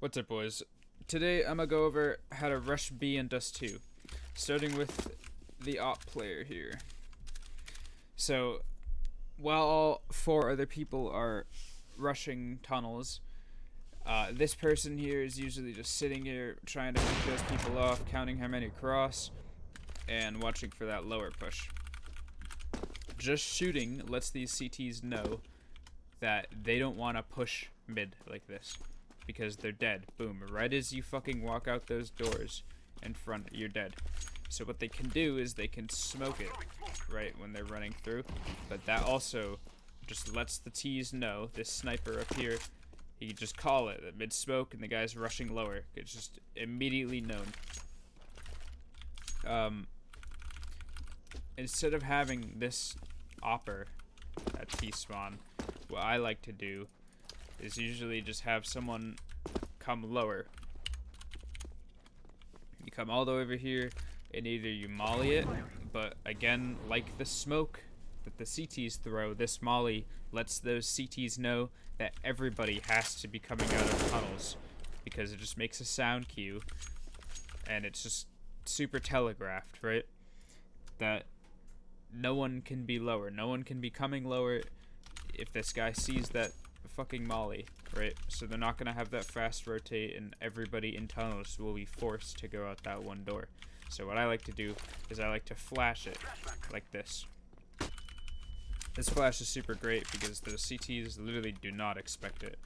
What's up, boys? Today I'm gonna go over how to rush B in Dust2, starting with the op player here. So, while all four other people are rushing tunnels, this person here is usually just sitting here trying to pick those people off, counting how many cross, and watching for that lower push. Just shooting lets these CTs know that they don't want to push mid like this, because they're dead. Boom. Right as you fucking walk out those doors in front, you're dead. So what they can do is they can smoke it, right, when they're running through. But that also just lets the T's know, this sniper up here, he can just call it at mid-smoke and the guy's rushing lower. It's just immediately known. Instead of having this opper at T-spawn, what I like to do is usually just have someone come lower. You come all the way over here, and either you molly it, but again, like the smoke that the CTs throw, this molly lets those CTs know that everybody has to be coming out of tunnels, because it just makes a sound cue, and it's just super telegraphed, right? That no one can be lower, no one can be coming lower if this guy sees that fucking molly, right? So they're not gonna have that fast rotate, and everybody in tunnels will be forced to go out that one door. So what I like to do is I like to flash it like this. This flash is super great because the CTs literally do not expect it.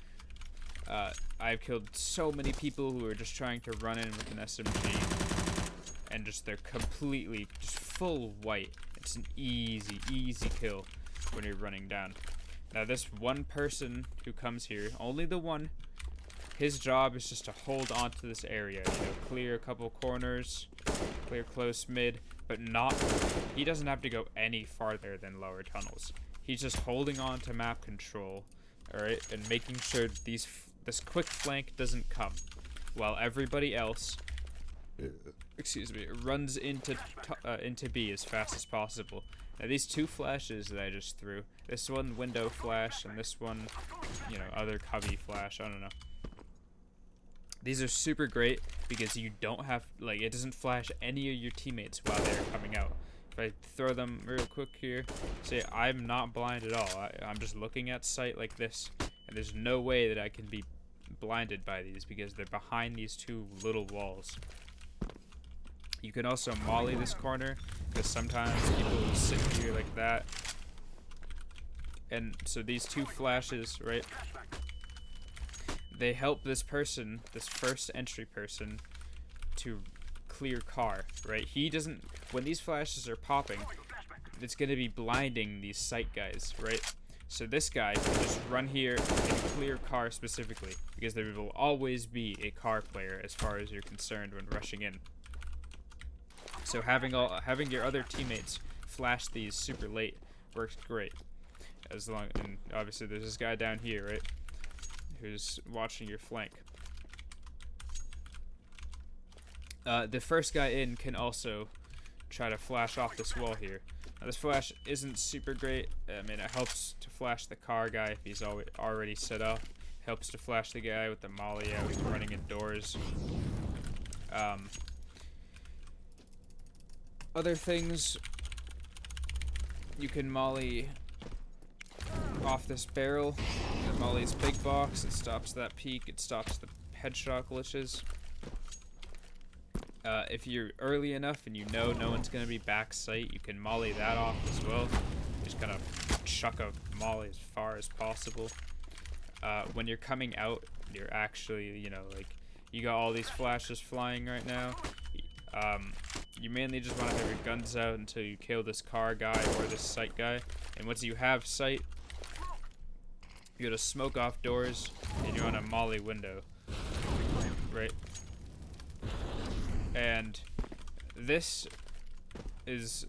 I've killed so many people who are just trying to run in with an SMG, and they're completely just full white. It's an easy kill when you're running down. Now this one person who comes here, only the one, his job is just to hold on to this area, clear a couple corners, clear close mid, but he doesn't have to go any farther than lower tunnels. He's just holding on to map control, alright, and making sure this quick flank doesn't come, while everybody else, runs into B as fast as possible. Now these two flashes that I just threw, this one window flash and this one, other cubby flash, I don't know. These are super great because you don't have, it doesn't flash any of your teammates while they're coming out. If I throw them real quick here, say I'm not blind at all. I'm just looking at sight like this, and there's no way that I can be blinded by these because they're behind these two little walls. You can also molly this corner, because sometimes people will sit here like that. And so these two flashes, right, they help this person, this first entry person, to clear car, right? He doesn't, when these flashes are popping, it's going to be blinding these sight guys, right? So this guy can just run here and clear car specifically, because there will always be a car player as far as you're concerned when rushing in. So having your other teammates flash these super late works great. And obviously there's this guy down here, right, who's watching your flank. The first guy in can also try to flash off this wall here. Now this flash isn't super great. I mean, it helps to flash the car guy if he's already set up. Helps to flash the guy with the molly out who's running indoors. Other things, you can molly off this barrel. The molly's big box, it stops that peek, it stops the headshot glitches. If you're early enough and you know no one's going to be back sight, you can molly that off as well. Just kind of chuck a molly as far as possible. When you're coming out, you're actually, you got all these flashes flying right now. You mainly just want to have your guns out until you kill this car guy or this sight guy. And once you have sight, you gotta smoke off doors and you're on a molly window, right? And this is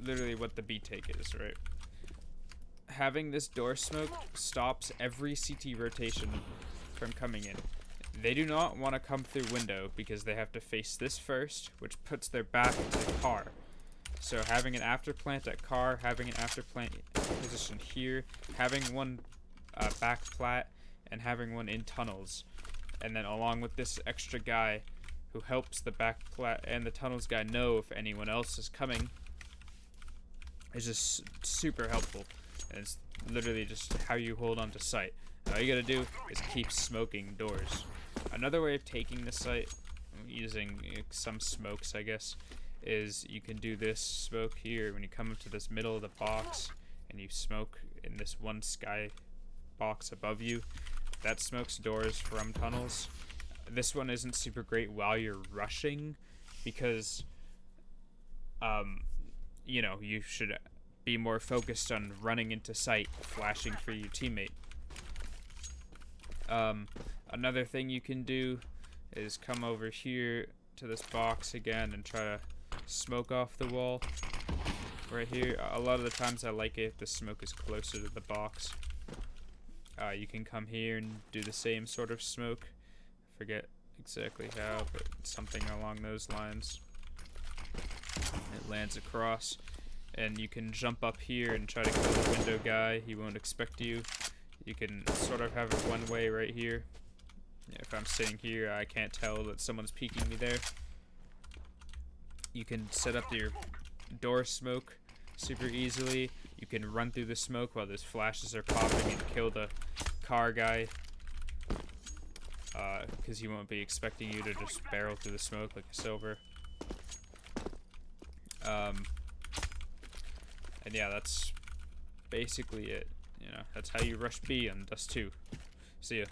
literally what the B take is, right? Having this door smoke stops every CT rotation from coming in. They do not want to come through window because they have to face this first, which puts their back to the car. So having an after plant at car, having an after plant position here, having one back plat, and having one in tunnels And then along with this extra guy who helps the and the tunnels guy know if anyone else is coming, is just super helpful. And it's literally just how you hold on to sight. All you gotta do is keep smoking doors. Another way of taking the site, using some smokes, I guess, is you can do this smoke here when you come up to this middle of the box and you smoke in this one sky box above you. That smokes doors from tunnels. This one isn't super great while you're rushing because, you know, you should be more focused on running into sight, flashing for your teammate. Another thing you can do is come over here to this box again and try to smoke off the wall right here. A lot of the times I like it if the smoke is closer to the box. You can come here and do the same sort of smoke. Forget exactly how, but something along those lines. It lands across, and you can jump up here and try to kill the window guy. He won't expect you. You can sort of have it one way right here. If I'm sitting here, I can't tell that someone's peeking me there. You can set up your door smoke super easily. You can run through the smoke while those flashes are popping and kill the car guy, because he won't be expecting you to just barrel through the smoke like a silver. And yeah, that's basically it. You know, that's how you rush B on Dust 2. See ya.